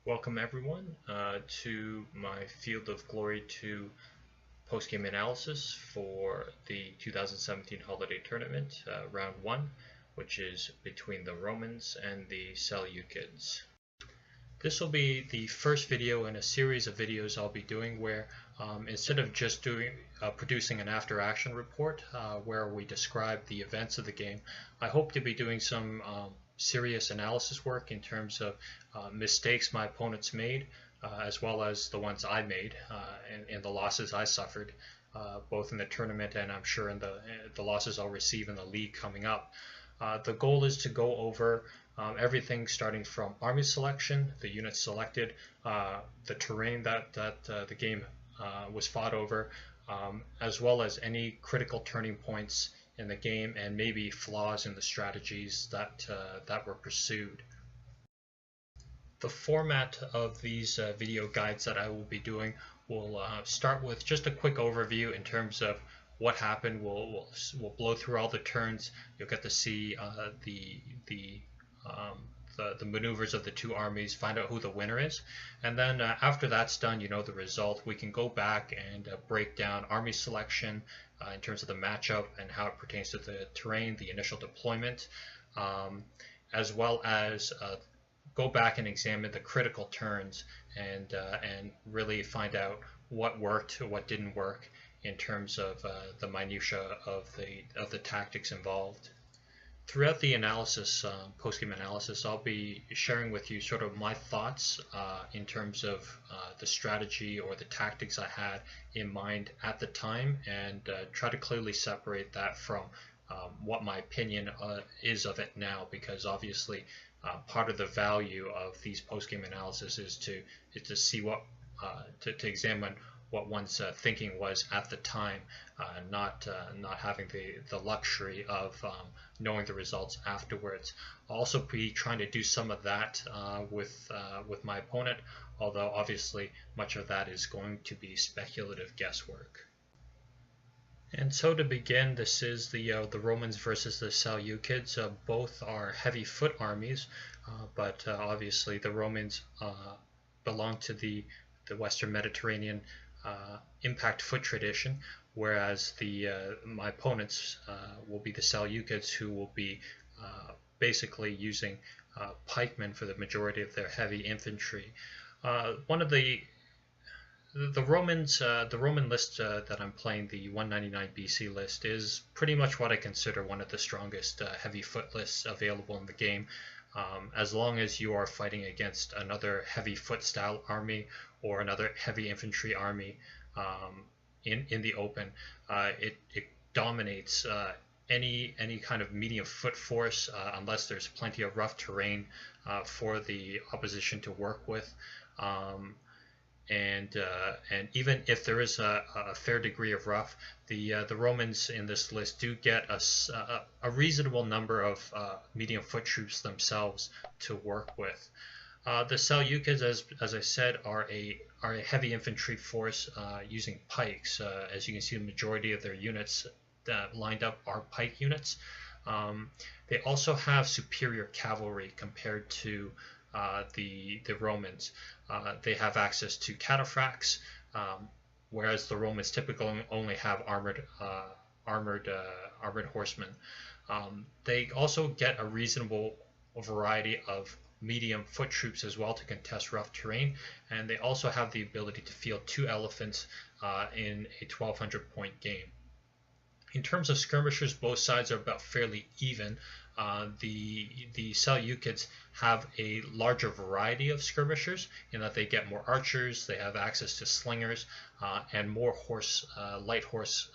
Welcome everyone to my Field of Glory 2 post-game analysis for the 2017 Holiday Tournament, Round 1, which is between the Romans and the Seleucids. This will be the first video in a series of videos I'll be doing where instead of just producing an after-action report where we describe the events of the game, I hope to be doing some serious analysis work in terms of mistakes my opponents made, as well as the ones I made and the losses I suffered, both in the tournament and I'm sure in the losses I'll receive in the league coming up. The goal is to go over everything starting from army selection, the units selected, the terrain that the game was fought over, as well as any critical turning points in the game and maybe flaws in the strategies that were pursued. The format of these video guides that I will be doing will start with just a quick overview in terms of what happened. We'll blow through all the turns. You'll get to see the maneuvers of the two armies, find out who the winner is, and then after that's done, you know the result. We can go back and break down army selection in terms of the matchup and how it pertains to the terrain, the initial deployment, as well as go back and examine the critical turns and really find out what worked, what didn't work in terms of the minutia of the tactics involved. Throughout the analysis, post-game analysis, I'll be sharing with you sort of my thoughts in terms of the strategy or the tactics I had in mind at the time, and try to clearly separate that from what my opinion is of it now, because obviously part of the value of these post-game analysis is to see what to examine what one's thinking was at the time, not having the luxury of knowing the results afterwards. I'll also be trying to do some of that with my opponent, although obviously much of that is going to be speculative guesswork. And so to begin, this is the Romans versus the Seleucids. Both are heavy foot armies, but obviously the Romans belong to the Western Mediterranean impact foot tradition, whereas my opponents will be the Seleucids, who will be basically using pikemen for the majority of their heavy infantry. One of the Roman list that I'm playing, the 199 BC list, is pretty much what I consider one of the strongest heavy foot lists available in the game. As long as you are fighting against another heavy foot style army or another heavy infantry army in the open, it dominates any kind of medium foot force unless there's plenty of rough terrain for the opposition to work with. And even if there is a fair degree of rough, the Romans in this list do get a reasonable number of medium foot troops themselves to work with. The Seleucids, as I said, are a heavy infantry force using pikes. As you can see, the majority of their units lined up are pike units. They also have superior cavalry compared to the Romans. They have access to cataphracts, whereas the Romans typically only have armored horsemen. They also get a reasonable variety of medium foot troops as well to contest rough terrain, and they also have the ability to field 2 elephants in a 1200 point game. In terms of skirmishers, both sides are about fairly even. The Seleucids have a larger variety of skirmishers in that they get more archers, they have access to slingers, and more light horse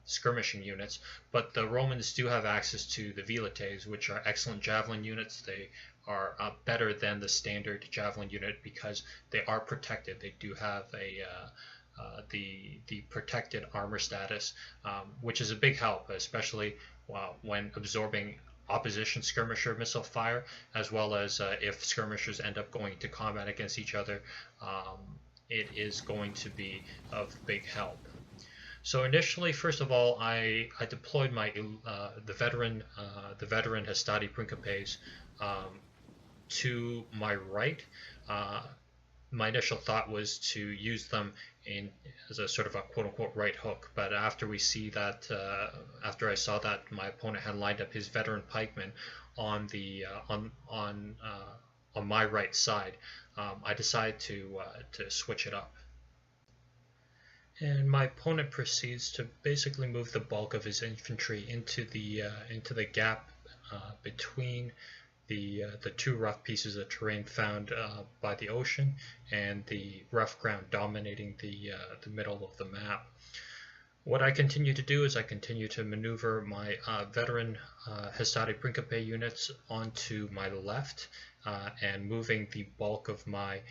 skirmishing units. But the Romans do have access to the velites, which are excellent javelin units. They are better than the standard javelin unit because they are protected. They do have the protected armor status, which is a big help, especially when absorbing opposition skirmisher missile fire, as well as if skirmishers end up going to combat against each other, it is going to be of big help. So initially, first of all, I deployed my the veteran Hastati Principes to my right. My initial thought was to use them as a sort of a quote-unquote right hook, but after after I saw that my opponent had lined up his veteran pikeman on on my right side, I decided to switch it up. And my opponent proceeds to basically move the bulk of his infantry into the gap between the two rough pieces of terrain found by the ocean and the rough ground dominating the middle of the map. What I continue to do is I continue to maneuver my veteran Hastati Principe units onto my left and moving the bulk of my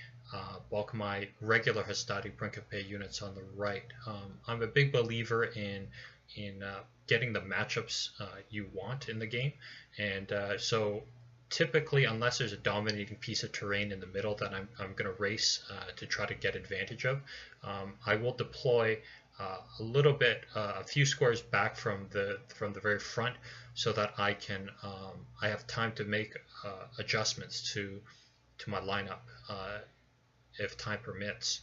regular Hastati Principe units on the right. I'm a big believer in getting the matchups you want in the game, and so typically, unless there's a dominating piece of terrain in the middle that I'm going to race to try to get advantage of, I will deploy a few squares back from the very front, so that I have time to make adjustments to my lineup if time permits.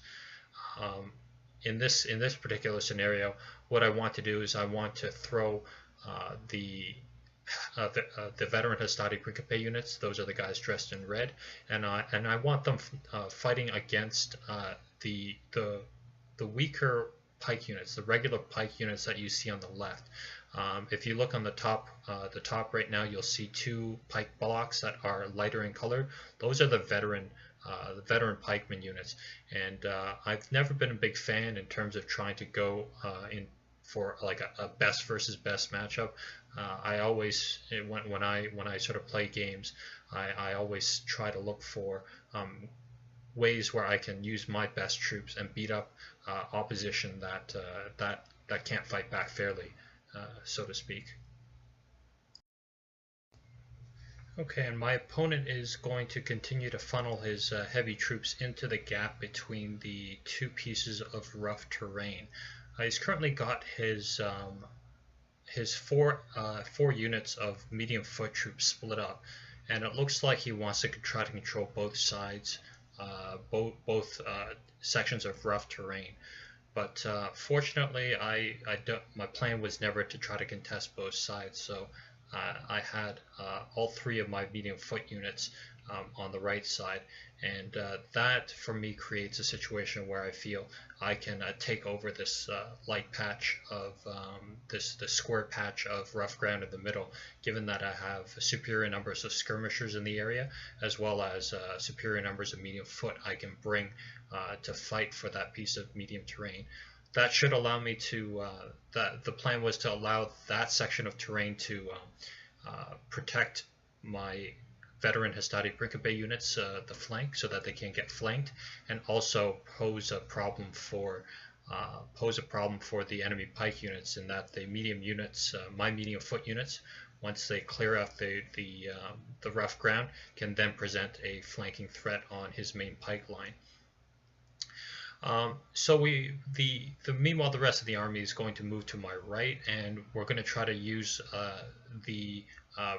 In this particular scenario, what I want to do is I want to throw the veteran Hastati Principe units. Those are the guys dressed in red, and I want them fighting against the weaker pike units, the regular pike units that you see on the left. If you look on the top right now, you'll see two pike blocks that are lighter in color. Those are the veteran pikeman units, and I've never been a big fan in terms of trying to go in for like a best versus best matchup. I always, when I sort of play games, I always try to look for ways where I can use my best troops and beat up opposition that can't fight back fairly, so to speak. Okay, and my opponent is going to continue to funnel his heavy troops into the gap between the two pieces of rough terrain. He's currently got his four units of medium foot troops split up, and it looks like he wants to try to control both sides, both sections of rough terrain. But fortunately, my plan was never to try to contest both sides, so I had all three of my medium foot units on the right side, and that for me creates a situation where I feel I can take over this light patch of this square patch of rough ground in the middle, given that I have superior numbers of skirmishers in the area, as well as superior numbers of medium foot I can bring to fight for that piece of medium terrain. That should allow me to, the plan was to allow that section of terrain to protect my veteran Hastati Principe units, the flank, so that they can't get flanked, and also pose a problem for the enemy pike units, in that the medium units, my medium foot units, once they clear out the rough ground, can then present a flanking threat on his main pike line. Meanwhile, the rest of the army is going to move to my right, and we're going to try to use the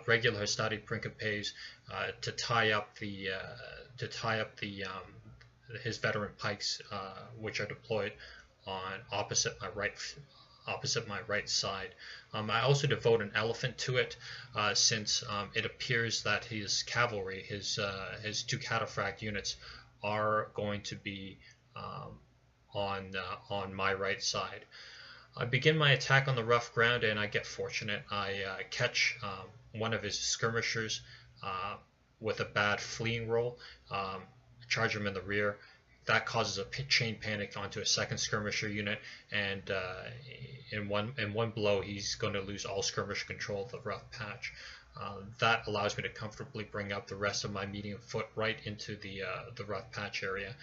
regular Hastati Principes to tie up his veteran pikes, which are deployed on opposite my right side. I also devote an elephant to it, since it appears that his cavalry, his two cataphract units, are going to be on my right side. I begin my attack on the rough ground, and I get fortunate. I catch one of his skirmishers with a bad fleeing roll, charge him in the rear. That causes a chain panic onto a second skirmisher unit, and in one blow he's going to lose all skirmish control of the rough patch. That allows me to comfortably bring up the rest of my medium foot right into the rough patch area.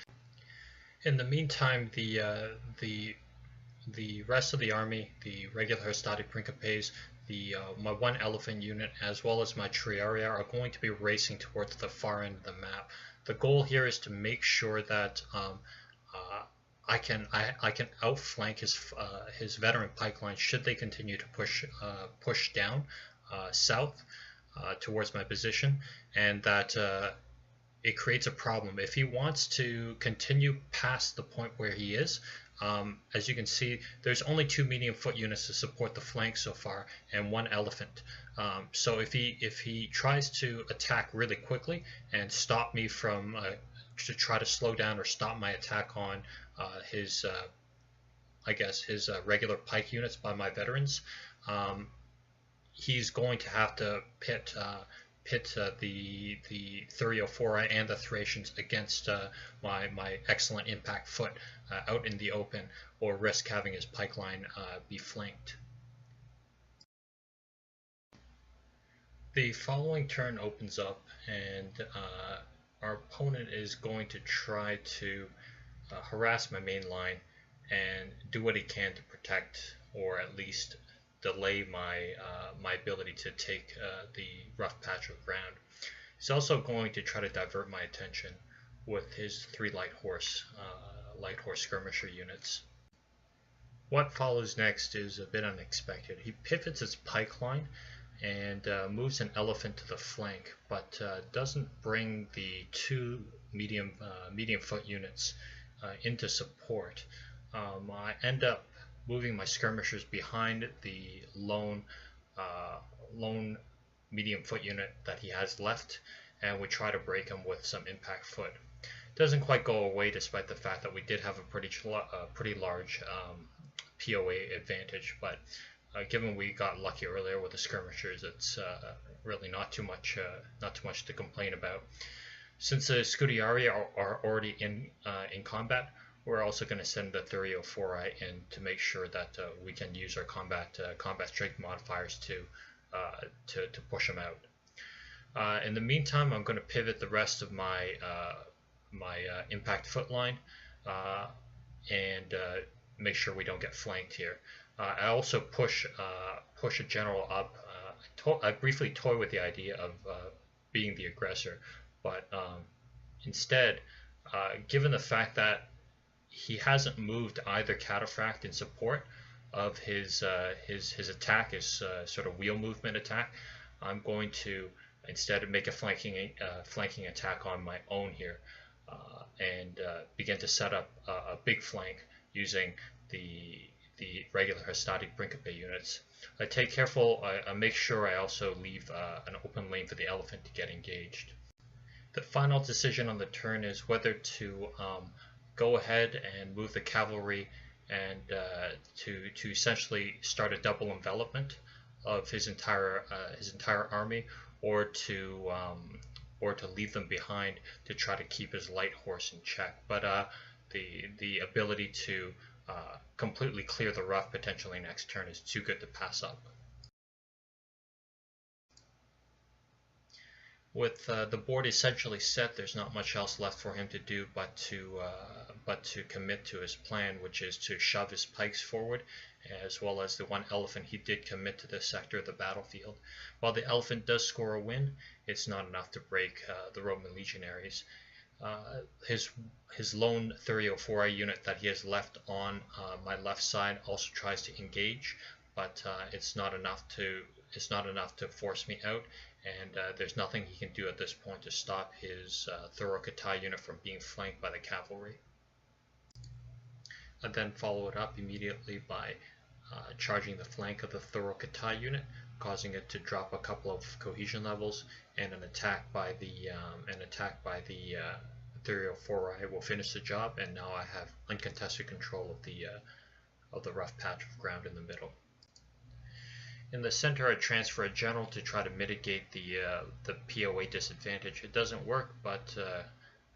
In the meantime, the rest of the army, the regular Hastati Principes, my one elephant unit, as well as my Triaria, are going to be racing towards the far end of the map. The goal here is to make sure that I can outflank his veteran pike line should they continue to push down south towards my position, and that it creates a problem. If he wants to continue past the point where he is, as you can see, there's only 2 medium foot units to support the flank so far, and 1 elephant. So if he tries to attack really quickly and stop me from to try to slow down or stop my attack on his regular pike units by my veterans, he's going to have to pit the Thureophori and the Thracians against my excellent impact foot out in the open, or risk having his pike line be flanked. The following turn opens up, and our opponent is going to try to harass my main line and do what he can to protect, or at least delay my ability to take the rough patch of ground. He's also going to try to divert my attention with his 3 light horse skirmisher units. What follows next is a bit unexpected. He pivots his pike line and moves an elephant to the flank, but doesn't bring the 2 medium foot units into support. I end up moving my skirmishers behind the lone medium foot unit that he has left, and we try to break him with some impact foot. Doesn't quite go away, despite the fact that we did have a pretty large POA advantage, but given we got lucky earlier with the skirmishers, it's really not too much to complain about. Since the Scudiari are already in combat, we're also going to send the Thureophori in to make sure that we can use our combat strength modifiers to push them out. In the meantime, I'm going to pivot the rest of my impact foot line and make sure we don't get flanked here. I also push a general up. I briefly toy with the idea of being the aggressor, but instead, given the fact that he hasn't moved either cataphract in support of his attack, his sort of wheel movement attack, I'm going to instead make a flanking attack on my own here, and begin to set up a big flank using the regular Hastati Principe units. I make sure I also leave an open lane for the elephant to get engaged. The final decision on the turn is whether to go ahead and move the cavalry and to essentially start a double envelopment of his entire army, or to leave them behind to try to keep his light horse in check. But the ability to completely clear the rough potentially next turn is too good to pass up. With the board essentially set, there's not much else left for him to do but to commit to his plan, which is to shove his pikes forward, as well as the 1 elephant he did commit to this sector of the battlefield. While the elephant does score a win, it's not enough to break the Roman legionaries. His lone Thureophori unit that he has left on my left side also tries to engage, but it's not enough to force me out, and there's nothing he can do at this point to stop his Thurokatai unit from being flanked by the cavalry. I then follow it up immediately by charging the flank of the Thurokatai unit, causing it to drop a couple of cohesion levels, and an attack by the Thureophori will finish the job, and now I have uncontested control of the rough patch of ground in the middle. In the center, I transfer a general to try to mitigate the POA disadvantage. It doesn't work, but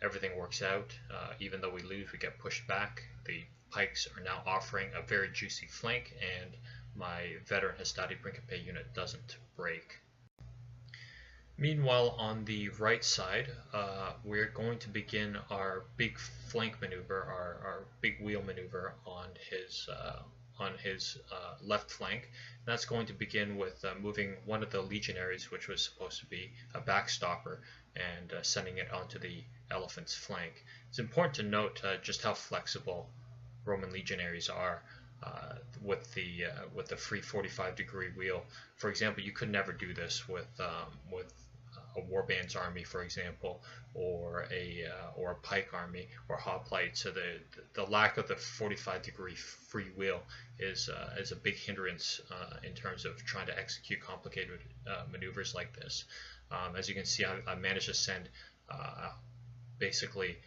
everything works out. Even though we lose, we get pushed back. The pikes are now offering a very juicy flank, and my veteran Hastati Principe unit doesn't break. Meanwhile, on the right side, we're going to begin our big flank maneuver, our big wheel maneuver on his left flank. That's going to begin with moving one of the legionaries, which was supposed to be a backstopper, and sending it onto the elephant's flank. It's important to note just how flexible Roman legionaries are with the free 45-degree wheel. For example, you could never do this with a warband's army, for example, or a pike army or hoplite. So the lack of the 45-degree free wheel is a big hindrance in terms of trying to execute complicated maneuvers like this. As you can see, I managed to send basically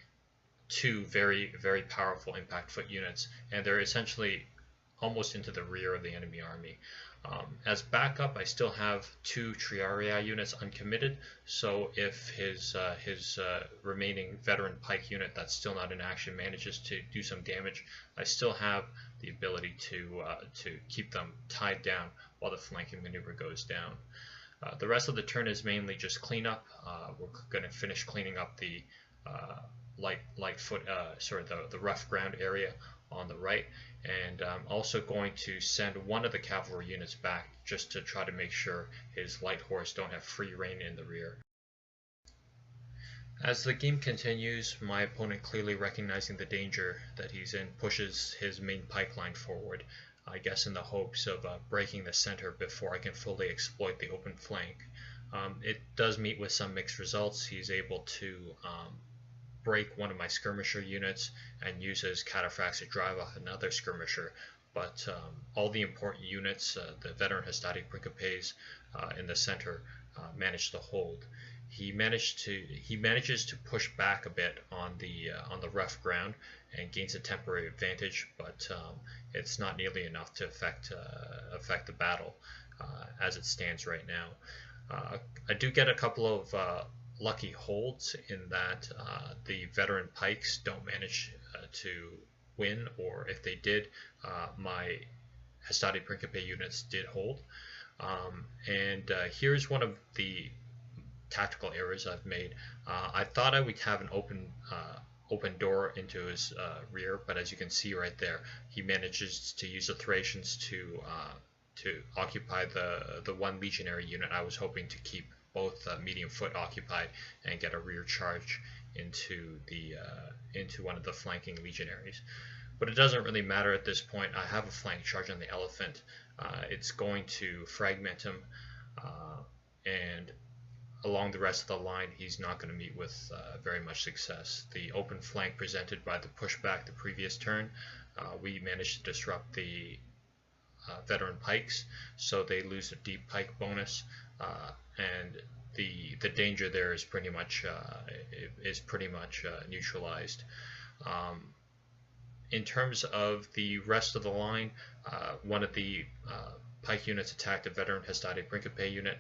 two very, very powerful impact foot units, and they're essentially almost into the rear of the enemy army. As backup, I still have two Triarii units uncommitted, so if his remaining veteran pike unit that's still not in action manages to do some damage, I still have the ability to keep them tied down while the flanking maneuver goes down. The rest of the turn is mainly just cleanup. We're going to finish cleaning up the the rough ground area on the right, and I'm also going to send one of the cavalry units back just to try to make sure his light horse don't have free rein in the rear. As the game continues, my opponent, clearly recognizing the danger that he's in, pushes his main pike line forward, I guess in the hopes of breaking the center before I can fully exploit the open flank. It does meet with some mixed results. He's able to break one of my skirmisher units and uses cataphracts to drive off another skirmisher, but all the important units, the veteran Hastati Principes in the center, manage to hold. He manages to push back a bit on the rough ground and gains a temporary advantage, but it's not nearly enough to affect the battle as it stands right now. I do get a couple of lucky holds in that the veteran pikes don't manage to win, or if they did, my Hastati Principe units did hold. And here's one of the tactical errors I've made. I thought I would have an open door into his rear, but as you can see right there, he manages to use the Thracians to occupy the one legionary unit I was hoping to keep both medium foot occupied and get a rear charge into one of the flanking legionaries. But it doesn't really matter at this point. I have a flank charge on the elephant. It's going to fragment him, and along the rest of the line, he's not going to meet with very much success. The open flank presented by the pushback the previous turn, we managed to disrupt the veteran pikes, so they lose a deep pike bonus, and the danger there is pretty much neutralized. In terms of the rest of the line, one of the pike units attacked a veteran Hastati Principe unit,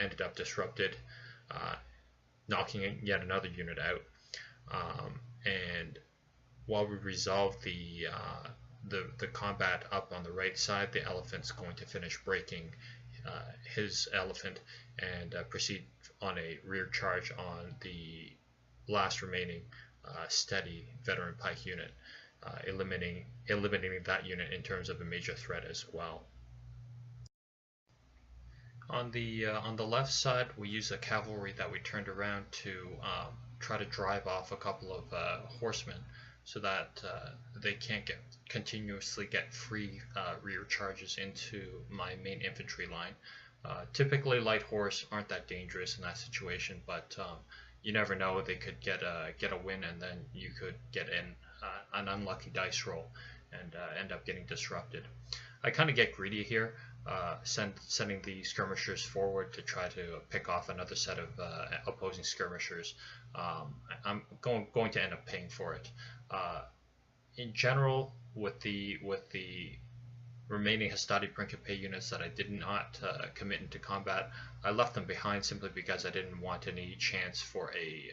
ended up disrupted, knocking yet another unit out. And while we resolve the combat up on the right side, the elephant's going to finish breaking his elephant and proceed on a rear charge on the last remaining steady veteran pike unit, eliminating that unit in terms of a major threat as well. On the left side, we use a cavalry that we turned around to try to drive off a couple of horsemen, so that they can't continuously get free rear charges into my main infantry line. Typically, light horse aren't that dangerous in that situation, but you never know. They could get a win, and then you could get an unlucky dice roll and end up getting disrupted. I kind of get greedy here, sending the skirmishers forward to try to pick off another set of opposing skirmishers. I'm going to end up paying for it. In general, with the remaining Hastati Principe units that I did not commit into combat, I left them behind simply because I didn't want any chance for a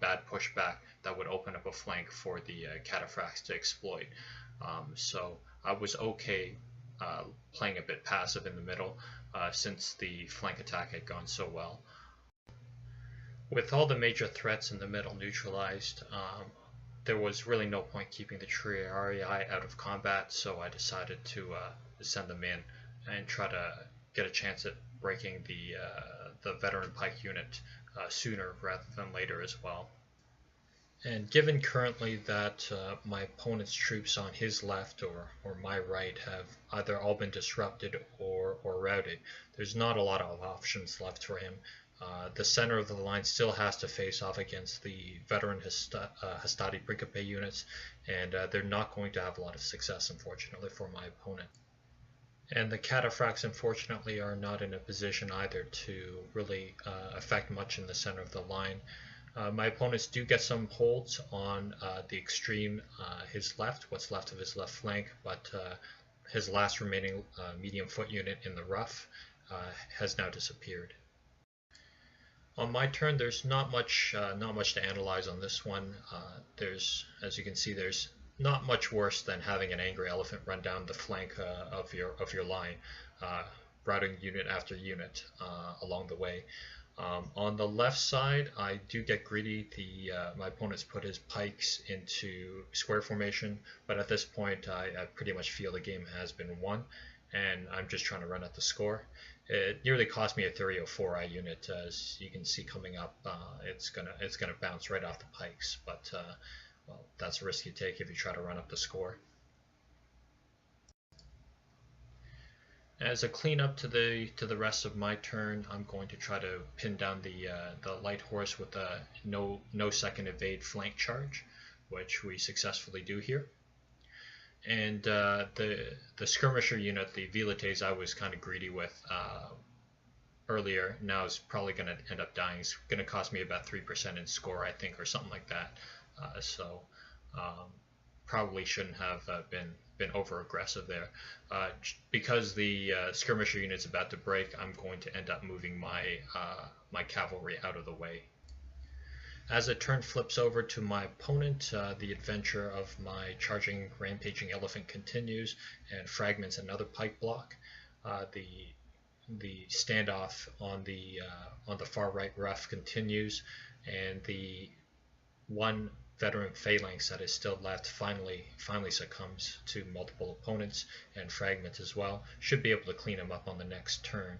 bad pushback that would open up a flank for the cataphracts to exploit. So I was okay playing a bit passive in the middle, since the flank attack had gone so well. With all the major threats in the middle neutralized, there was really no point keeping the Triarii out of combat, so I decided to send them in and try to get a chance at breaking the veteran pike unit sooner rather than later as well. And given currently that my opponent's troops on his left or my right have either all been disrupted or routed, there's not a lot of options left for him. The center of the line still has to face off against the veteran Hastati Principe units, and they're not going to have a lot of success, unfortunately, for my opponent. And the cataphracts, unfortunately, are not in a position either to really affect much in the center of the line. My opponents do get some holds on the extreme, his left, what's left of his left flank, but his last remaining medium foot unit in the rough has now disappeared. On my turn, there's not much to analyze on this one. As you can see, there's not much worse than having an angry elephant run down the flank of your line, routing unit after unit along the way. On the left side, I do get greedy. My opponent's put his pikes into square formation, but at this point, I pretty much feel the game has been won, and I'm just trying to run at the score. It nearly cost me a 304i unit, as you can see coming up. It's gonna bounce right off the pikes, but well, that's a risk you take if you try to run up the score. As a cleanup to the rest of my turn, I'm going to try to pin down the light horse with a no second evade flank charge, which we successfully do here. And the skirmisher unit, the Velites, I was kind of greedy with earlier. Now is probably going to end up dying. It's going to cost me about 3% in score, I think, or something like that. So probably shouldn't have been over aggressive there. Because the skirmisher unit's about to break, I'm going to end up moving my my cavalry out of the way. As the turn flips over to my opponent, the adventure of my charging, rampaging elephant continues and fragments another pike block. The standoff on the far right rough continues, and the one veteran phalanx that is still left finally succumbs to multiple opponents and fragments as well. Should be able to clean him up on the next turn.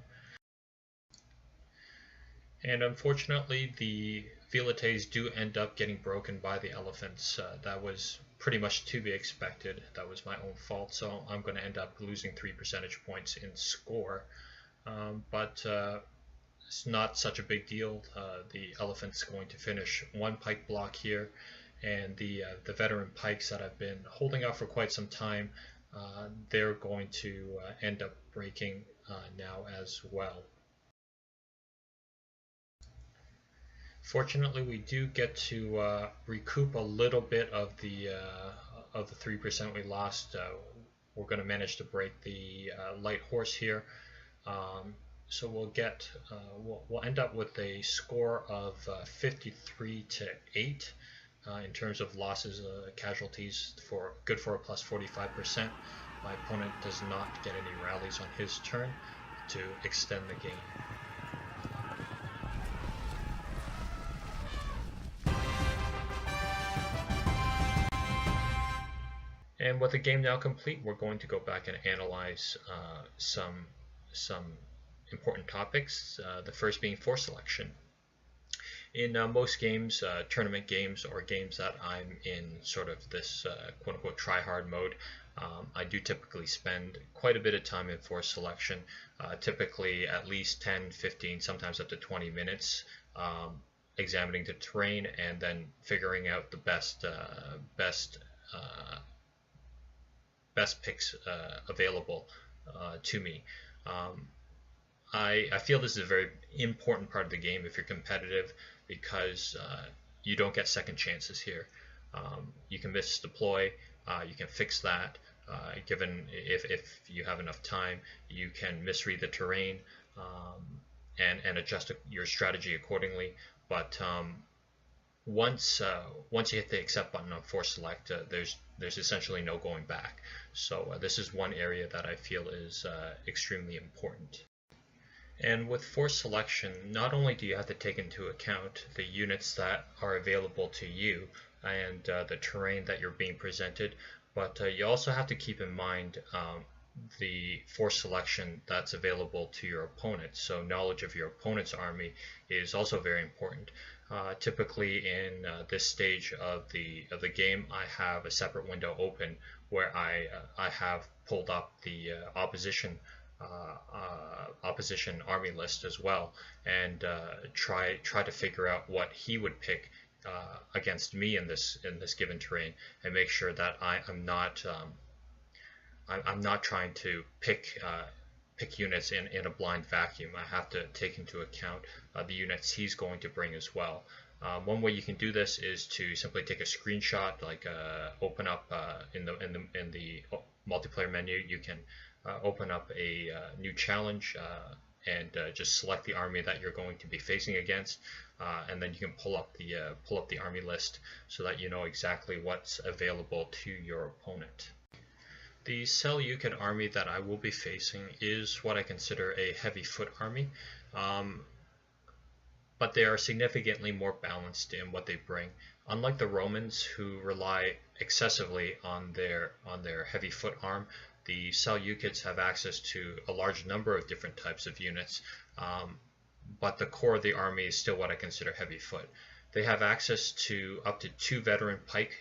And unfortunately, the Velites do end up getting broken by the elephants. That was pretty much to be expected. That was my own fault, so I'm going to end up losing 3 percentage points in score. But it's not such a big deal. The elephant's going to finish one pike block here, and the veteran pikes that I've been holding out for quite some time, they're going to end up breaking now as well. Fortunately, we do get to recoup a little bit of the 3% we lost. We're going to manage to break the light horse here, so we'll end up with a score of 53-8 in terms of losses, casualties, good for a plus 45%. My opponent does not get any rallies on his turn to extend the game. And with the game now complete, we're going to go back and analyze some important topics. The first being force selection. In most games, tournament games, or games that I'm in sort of this quote-unquote try-hard mode, I do typically spend quite a bit of time in force selection, typically at least 10, 15, sometimes up to 20 minutes, examining the terrain and then figuring out the best picks available to me. I feel this is a very important part of the game if you're competitive, because you don't get second chances here. You can misdeploy, you can fix that, given if you have enough time. You can misread the terrain and adjust your strategy accordingly. But once you hit the accept button on force select, there's essentially no going back. So this is one area that I feel is extremely important. And with force selection, not only do you have to take into account the units that are available to you and the terrain that you're being presented, but you also have to keep in mind the force selection that's available to your opponent. So knowledge of your opponent's army is also very important. Typically in this stage of the game, I have a separate window open where I have pulled up the opposition opposition army list as well, and try to figure out what he would pick against me in this given terrain, and make sure that I'm not trying to pick units in a blind vacuum. I have to take into account the units he's going to bring as well. One way you can do this is to simply take a screenshot, like open up in the multiplayer menu. You can open up a new challenge and just select the army that you're going to be facing against, and then you can pull up the army list so that you know exactly what's available to your opponent. The Seleucid army that I will be facing is what I consider a heavy foot army, but they are significantly more balanced in what they bring. Unlike the Romans, who rely excessively on their heavy foot arm, the Seleucids have access to a large number of different types of units, but the core of the army is still what I consider heavy foot. They have access to up to 2 veteran pike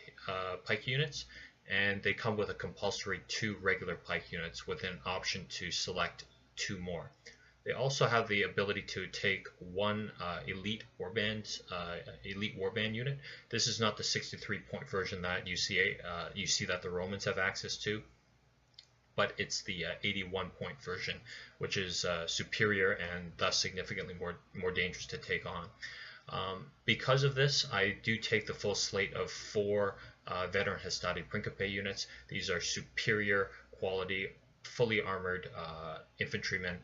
units, and they come with a compulsory 2 regular pike units with an option to select 2 more. They also have the ability to take 1 elite warband unit. This is not the 63-point version that you see that the Romans have access to, but it's the 81-point version, which is superior and thus significantly more dangerous to take on. Because of this, I do take the full slate of 4 veteran Hastati Principe units. These are superior quality, fully armored infantrymen,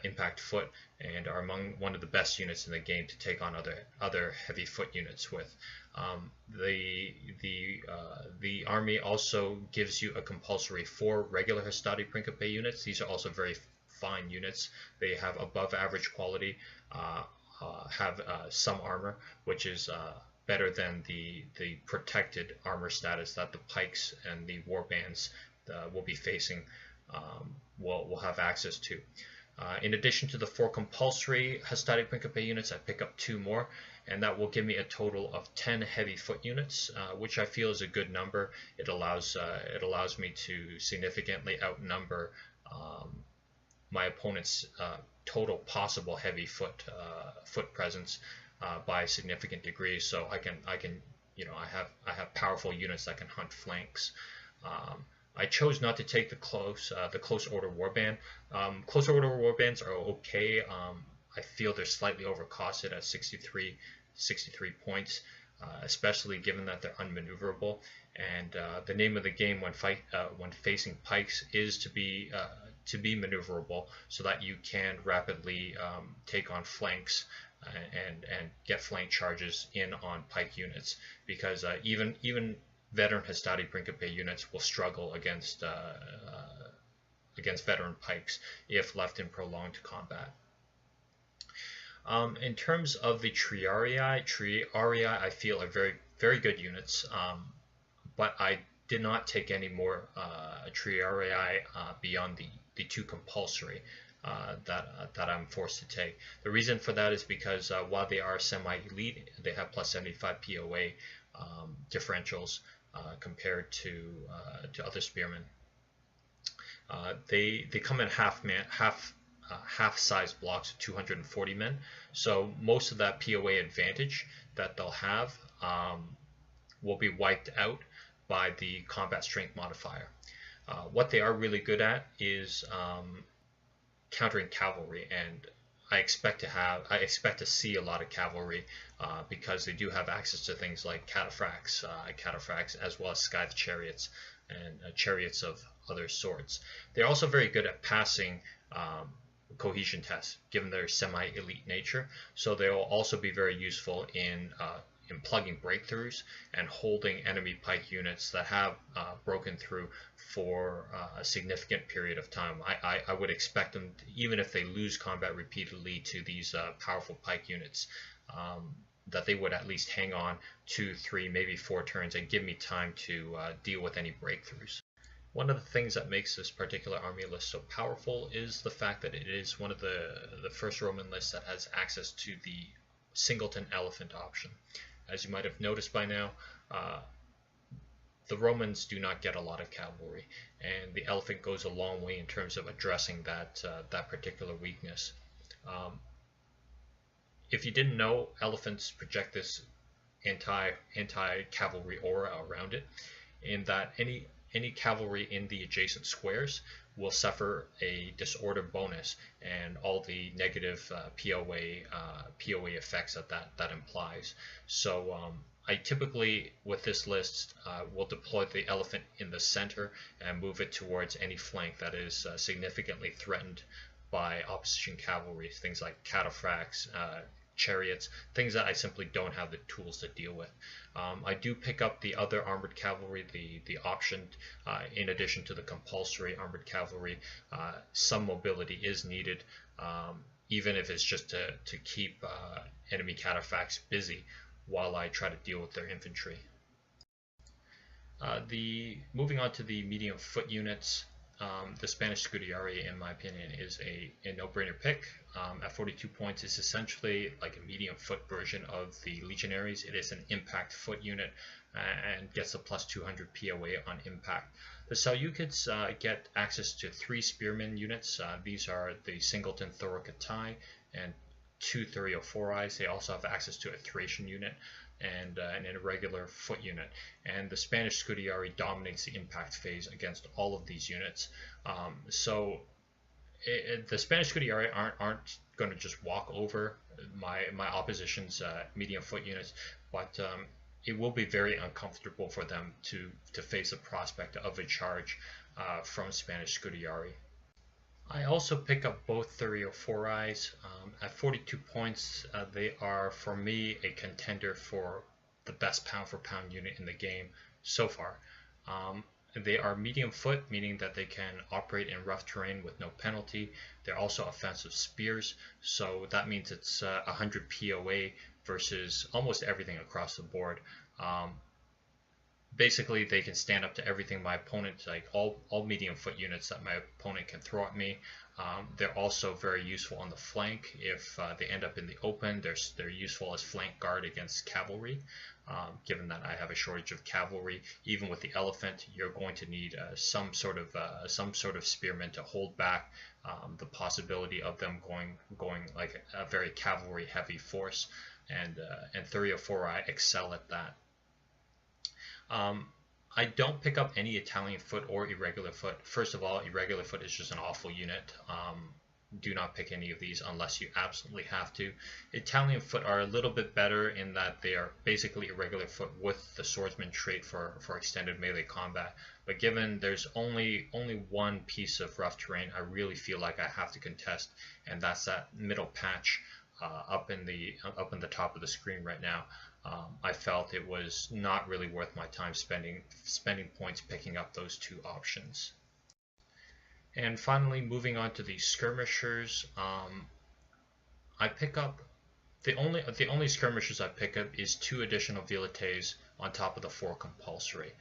impact foot, and are among one of the best units in the game to take on other heavy foot units with. The army also gives you a compulsory 4 regular Hastati Principe units. These are also very fine units. They have above average quality, have some armor, which is better than the protected armor status that the pikes and the warbands will be facing will have access to. In addition to the 4 compulsory Hastati Principe units, I pick up 2 more, and that will give me a total of 10 heavy foot units, which I feel is a good number. It allows me to significantly outnumber my opponent's total possible heavy foot presence by a significant degree. So I have powerful units that can hunt flanks. I chose not to take the close order warband. Close order warbands are okay. I feel they're slightly overcosted at 63 points, especially given that they're unmaneuverable. And the name of the game when facing pikes is to be maneuverable, so that you can rapidly take on flanks and get flank charges in on pike units, because even veteran Hastati Principe units will struggle against veteran pikes if left in prolonged combat. In terms of the Triarii I feel are very, very good units, but I did not take any more Triarii beyond the 2 compulsory that I'm forced to take. The reason for that is because while they are semi-elite, they have plus 75 POA differentials compared to other spearmen. They come in half-size blocks of 240 men, so most of that POA advantage that they'll have will be wiped out by the combat strength modifier. What they are really good at is countering cavalry, and I expect to see a lot of cavalry because they do have access to things like cataphracts as well as scythe chariots and chariots of other sorts. They're also very good at passing cohesion tests, given their semi-elite nature. So they will also be very useful in plugging breakthroughs and holding enemy pike units that have broken through for a significant period of time. I would expect them, even if they lose combat repeatedly to these powerful pike units, that they would at least hang on 2, 3, maybe 4 turns and give me time to deal with any breakthroughs. One of the things that makes this particular army list so powerful is the fact that it is one of the first Roman lists that has access to the singleton elephant option. As you might have noticed by now, the Romans do not get a lot of cavalry, and the elephant goes a long way in terms of addressing that particular weakness. Um, if you didn't know, elephants project this anti cavalry aura around it, in that any cavalry in the adjacent squares will suffer a disorder bonus and all the negative POA effects that implies. So I typically, with this list, will deploy the elephant in the center and move it towards any flank that is significantly threatened by opposition cavalry, things like cataphracts, chariots, things that I simply don't have the tools to deal with. I do pick up the other armored cavalry, the option, in addition to the compulsory armored cavalry. Some mobility is needed, even if it's just to keep enemy cataphracts busy while I try to deal with their infantry. Moving on to the medium foot units, the Spanish Scudieri, in my opinion, is a no-brainer pick. At 42 points, it's essentially like a medium foot version of the Legionaries. It is an impact foot unit and gets a plus 200 POA on impact. The Seleucids get access to 3 spearmen units. These are the Singleton Thoracatai and 2 Thureophorai. They also have access to a Thracian unit and an irregular foot unit, and the Spanish Scudieri dominates the impact phase against all of these units. The Spanish Scudieri aren't going to just walk over my opposition's medium foot units, but it will be very uncomfortable for them to face the prospect of a charge from Spanish Scudieri. I also pick up both Thureophorais. At 42 points, they are, for me, a contender for the best pound-for-pound unit in the game so far. They are medium foot, meaning that they can operate in rough terrain with no penalty. They're also offensive spears, so that means it's 100 POA versus almost everything across the board. Basically, they can stand up to everything my opponent, like all medium foot units that my opponent can throw at me. They're also very useful on the flank. If they end up in the open, they're useful as flank guard against cavalry. Given that I have a shortage of cavalry, even with the elephant, you're going to need some sort of spearmen to hold back the possibility of them going like a very cavalry heavy force, and Thureophorai excel at that. I don't pick up any Italian foot or irregular foot. First of all, irregular foot is just an awful unit. Do not pick any of these unless you absolutely have to. Italian foot are a little bit better in that they are basically irregular foot with the swordsman trait for extended melee combat. But given there's only one piece of rough terrain, I really feel like I have to contest, and that's that middle patch up in the top of the screen right now. I felt it was not really worth my time spending points picking up those two options. And finally, moving on to the Skirmishers, I pick up the only Skirmishers I pick up is 2 additional Velites on top of the 4 compulsory.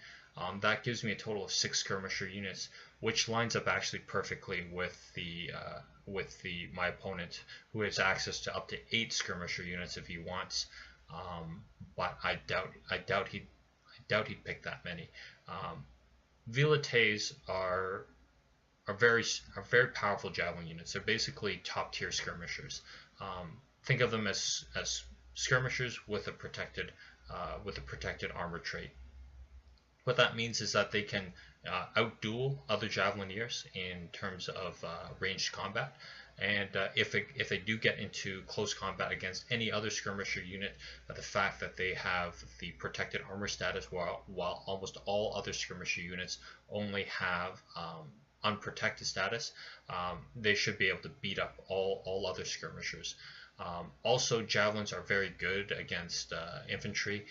That gives me a total of 6 Skirmisher units, which lines up actually perfectly with my opponent, who has access to up to 8 Skirmisher units if he wants. But I doubt he'd pick that many. Velites are very powerful javelin units. They're basically top tier skirmishers. Think of them as skirmishers with a protected armor trait. What that means is that they can outduel other javelineers in terms of ranged combat. And if they do get into close combat against any other skirmisher unit, the fact that they have the protected armor status, while almost all other skirmisher units only have unprotected status, they should be able to beat up all other skirmishers. Also, javelins are very good against infantry.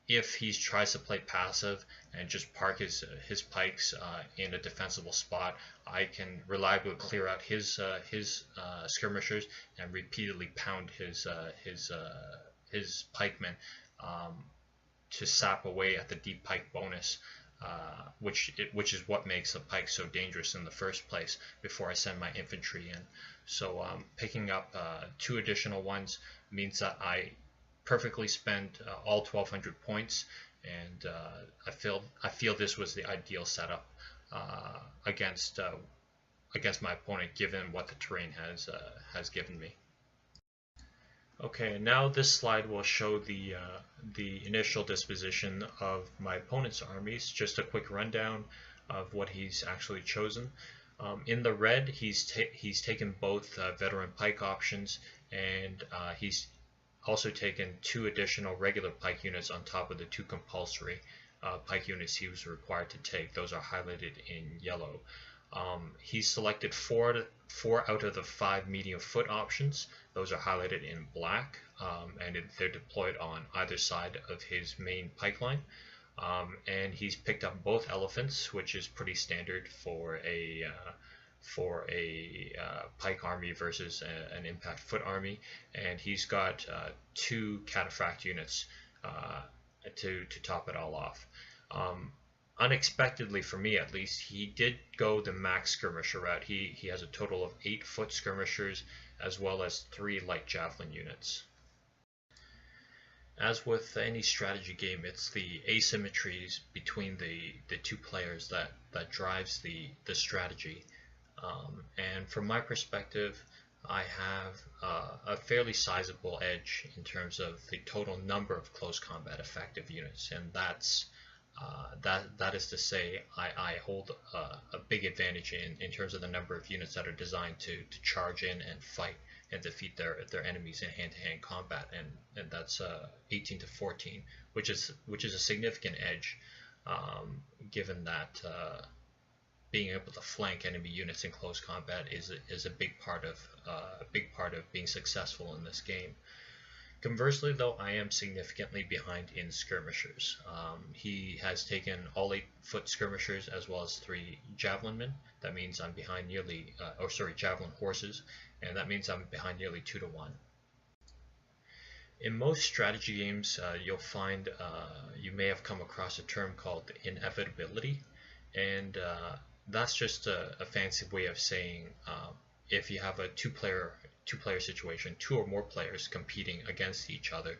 If he tries to play passive and just park his pikes in a defensible spot, I can reliably clear out his skirmishers and repeatedly pound his pikemen to sap away at the deep pike bonus, which is what makes the pike so dangerous in the first place before I send my infantry in. So picking up 2 additional ones means that I perfectly spend all 1200 points and I feel this was the ideal setup against my opponent, given what the terrain has given me. Okay, now this slide will show the initial disposition of my opponent's armies. Just a quick rundown of what he's actually chosen. In the red, he's taken both veteran pike options, and he's also taken 2 additional regular pike units on top of the 2 compulsory pike units he was required to take. Those are highlighted in yellow. He's selected 4 out of the 5 medium foot options. Those are highlighted in black, and they're deployed on either side of his main pike line. And he's picked up both elephants, which is pretty standard for a pike army versus an impact foot army. And he's got 2 cataphract units to top it all off. Unexpectedly for me, at least, he did go the max skirmisher route. He has a total of 8 foot skirmishers as well as 3 light javelin units. As with any strategy game, it's the asymmetries between the 2 players that drives the strategy. And from my perspective, I have a fairly sizable edge in terms of the total number of close combat effective units, and that is to say, I hold a big advantage in terms of the number of units that are designed to charge in and fight and defeat their enemies in hand-to-hand combat, and that's 18 to 14, which is a significant edge, given that being able to flank enemy units in close combat is a big part of being successful in this game. Conversely, though, I am significantly behind in skirmishers. He has taken all 8 foot skirmishers as well as 3 javelin men. That means I'm behind nearly, javelin horses, and that means I'm behind nearly 2 to 1. In most strategy games, you'll find you may have come across a term called inevitability, and that's just a fancy way of saying if you have a two-player situation, 2 or more players competing against each other,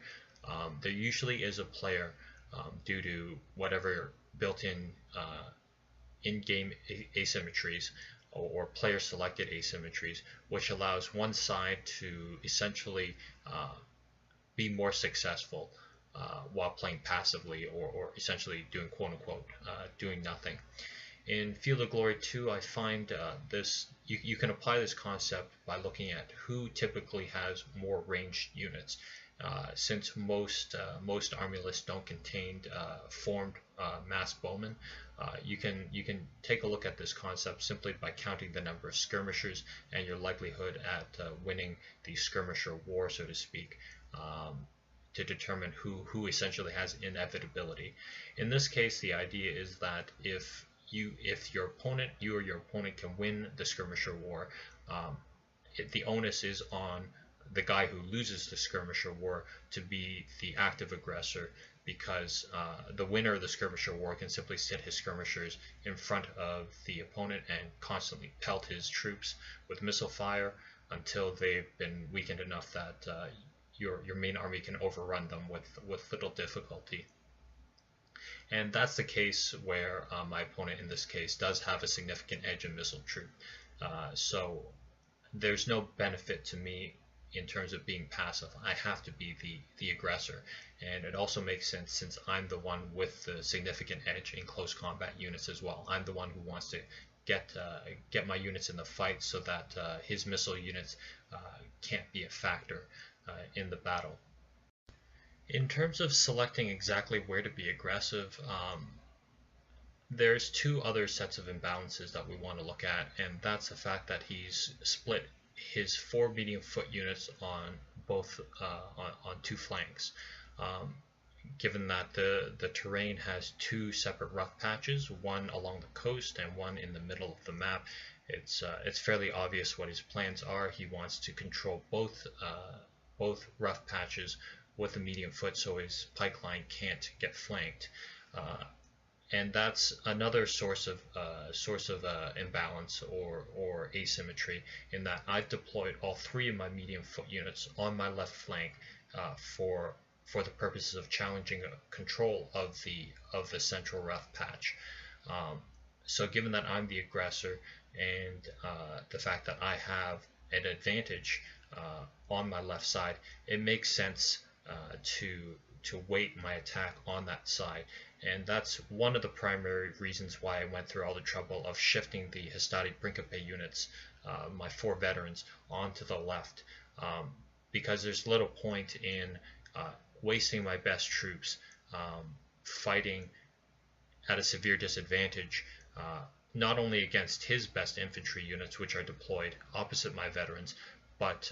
there usually is a player due to whatever built-in in-game asymmetries or player-selected asymmetries, which allows one side to essentially be more successful while playing passively or essentially doing quote-unquote doing nothing. In Field of Glory 2, I find you can apply this concept by looking at who typically has more ranged units. Since most army lists don't contain formed massed bowmen, you can take a look at this concept simply by counting the number of skirmishers and your likelihood at winning the skirmisher war, so to speak, to determine who essentially has inevitability. In this case, the idea is that if you or your opponent can win the skirmisher war, the onus is on the guy who loses the skirmisher war to be the active aggressor, because the winner of the skirmisher war can simply sit his skirmishers in front of the opponent and constantly pelt his troops with missile fire until they've been weakened enough that your main army can overrun them with little difficulty. And that's the case where my opponent in this case does have a significant edge in missile troop. So there's no benefit to me in terms of being passive. I have to be the aggressor. And it also makes sense since I'm the one with the significant edge in close combat units as well. I'm the one who wants to get my units in the fight so that his missile units can't be a factor in the battle. In terms of selecting exactly where to be aggressive, there's 2 other sets of imbalances that we want to look at, and that's the fact that he's split his 4 medium foot units on both on 2 flanks. Given that the terrain has 2 separate rough patches, one along the coast and one in the middle of the map, it's fairly obvious what his plans are. He wants to control both rough patches with a medium foot, so his pike line can't get flanked, and that's another source of imbalance or asymmetry, in that I've deployed all 3 of my medium foot units on my left flank for for the purposes of challenging control of the central rough patch. So given that I'm the aggressor and the fact that I have an advantage on my left side, it makes sense to weight my attack on that side. And that's one of the primary reasons why I went through all the trouble of shifting the Hastati Principe units, my 4 veterans, onto the left, because there's little point in wasting my best troops fighting at a severe disadvantage, not only against his best infantry units, which are deployed opposite my veterans, but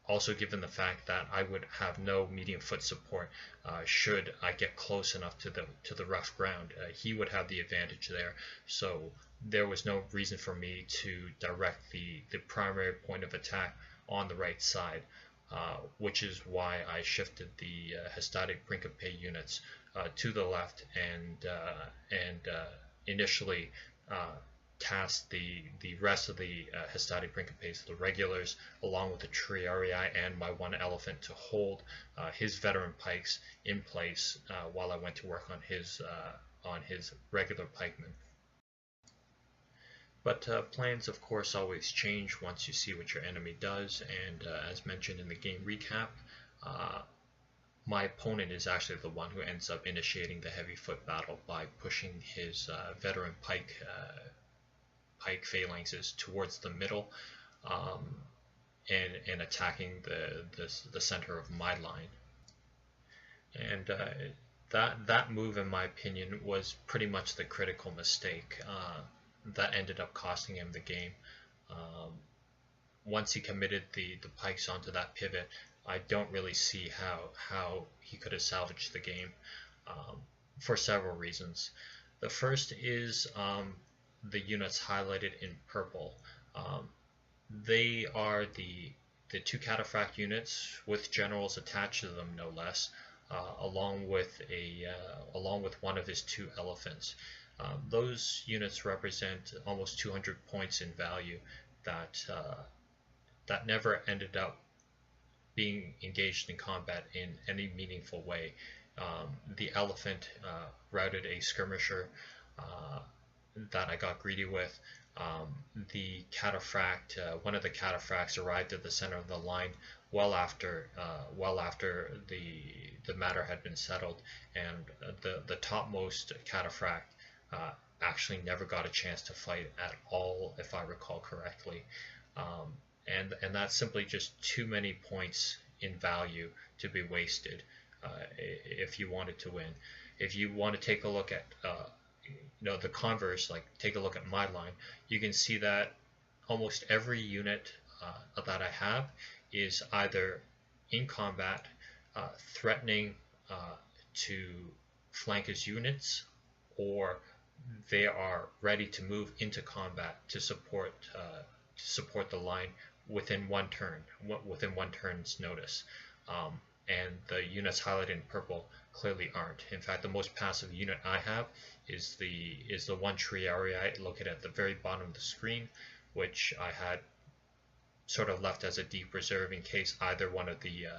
also given the fact that I would have no medium foot support should I get close enough to the rough ground. He would have the advantage there, so there was no reason for me to direct the primary point of attack on the right side, which is why I shifted the Hastati Principe units to the left and initially tasked the rest of the Hastati Principes, the regulars, along with the Triarii and my 1 elephant, to hold his veteran pikes in place while I went to work on his regular pikemen. But plans, of course, always change once you see what your enemy does, and as mentioned in the game recap, my opponent is actually the one who ends up initiating the heavy foot battle by pushing his veteran pike phalanxes towards the middle and attacking the center of my line. And that move, in my opinion, was pretty much the critical mistake that ended up costing him the game. Once he committed the pikes onto that pivot, I don't really see how he could have salvaged the game for several reasons. The first is the units highlighted in purple. They are the 2 cataphract units with generals attached to them, no less, along with one of his 2 elephants. Those units represent almost 200 points in value that never ended up being engaged in combat in any meaningful way. The elephant routed a skirmisher that I got greedy with. The cataphract, one of the cataphracts, arrived at the center of the line well after the matter had been settled, and the topmost cataphract actually never got a chance to fight at all, if I recall correctly. And that's simply just too many points in value to be wasted if you wanted to win. If you want to take a look at the converse, like take a look at my line, you can see that almost every unit that I have is either in combat, threatening to flank his units, or they are ready to move into combat to support the line within one turn's notice. And the units highlighted in purple clearly aren't. In fact, the most passive unit I have is the 1 Triarii located at the very bottom of the screen, which I had sort of left as a deep reserve in case either one of the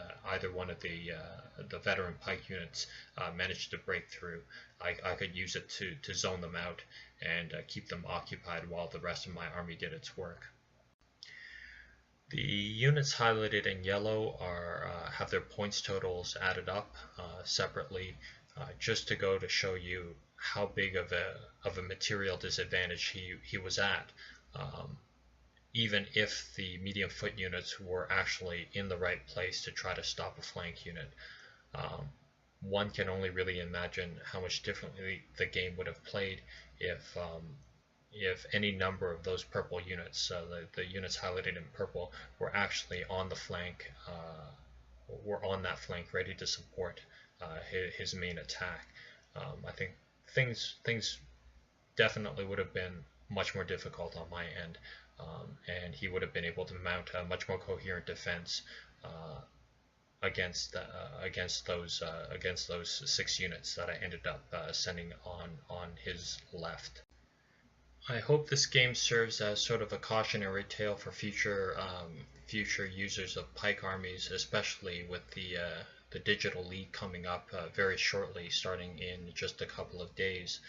veteran pike units managed to break through. I could use it to zone them out and keep them occupied while the rest of my army did its work. The units highlighted in yellow have their points totals added up separately, just to go to show you how big of a material disadvantage he was at. Even if the medium foot units were actually in the right place to try to stop a flank unit. One can only really imagine how much differently the game would have played if any number of those purple units, the units highlighted in purple, were actually on the flank, that flank, ready to support his main attack. I think things definitely would have been much more difficult on my end. And he would have been able to mount a much more coherent defense against those 6 units that I ended up sending on his left. I hope this game serves as sort of a cautionary tale for future users of pike armies, especially with the the digital league coming up very shortly, starting in just a couple of days.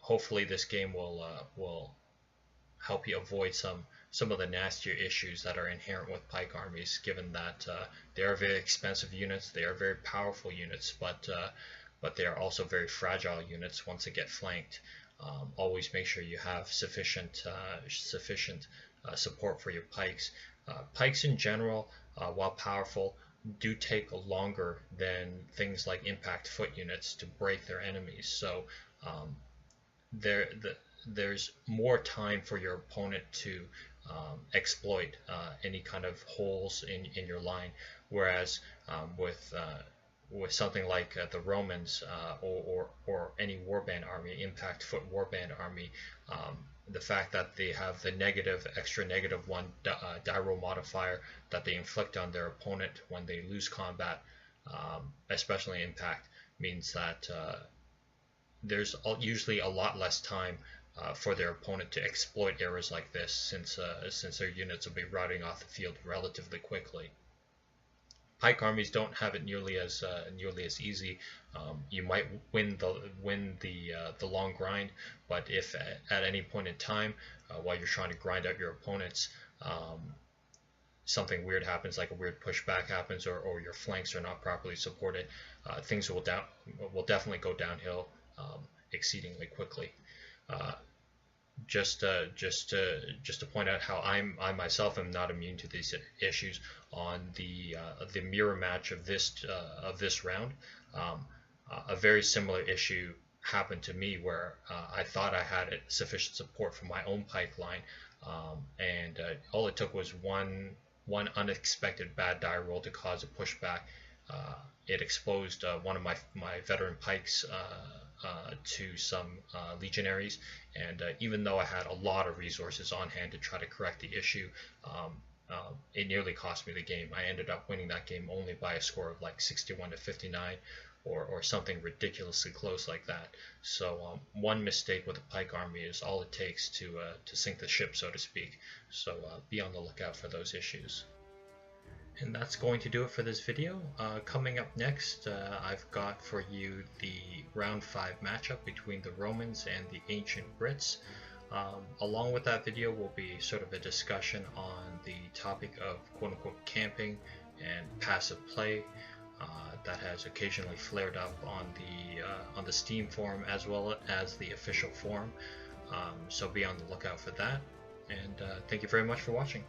Hopefully this game will help you avoid some of the nastier issues that are inherent with pike armies, given that they are very expensive units, they are very powerful units, but they are also very fragile units once they get flanked. Always make sure you have sufficient support for your pikes. Pikes in general, while powerful, do take longer than things like impact foot units to break their enemies. So there's more time for your opponent to exploit any kind of holes in your line, whereas with something like the Romans or any warband army, impact foot warband army, the fact that they have the extra -1 die roll modifier that they inflict on their opponent when they lose combat, especially impact, means that there's usually a lot less time for their opponent to exploit errors like this, since their units will be routing off the field relatively quickly. Pike armies don't have it nearly as easy. You might win the long grind, but if at any point in time while you're trying to grind out your opponents, something weird happens, like a weird pushback happens, or your flanks are not properly supported, things will definitely go downhill exceedingly quickly. Just to point out how I myself am not immune to these issues. On the mirror match of this round, a very similar issue happened to me, where I thought I had sufficient support for my own pike line, and all it took was one unexpected bad die roll to cause a pushback. It exposed one of my veteran pikes to some legionaries, and even though I had a lot of resources on hand to try to correct the issue, it nearly cost me the game. I ended up winning that game only by a score of like 61 to 59, or something ridiculously close like that. So one mistake with a pike army is all it takes to sink the ship, so to speak. So be on the lookout for those issues. And that's going to do it for this video. Coming up next, I've got for you the round 5 matchup between the Romans and the ancient Brits. Along with that video will be sort of a discussion on the topic of quote-unquote camping and passive play that has occasionally flared up on the Steam forum as well as the official forum. So be on the lookout for that, and thank you very much for watching.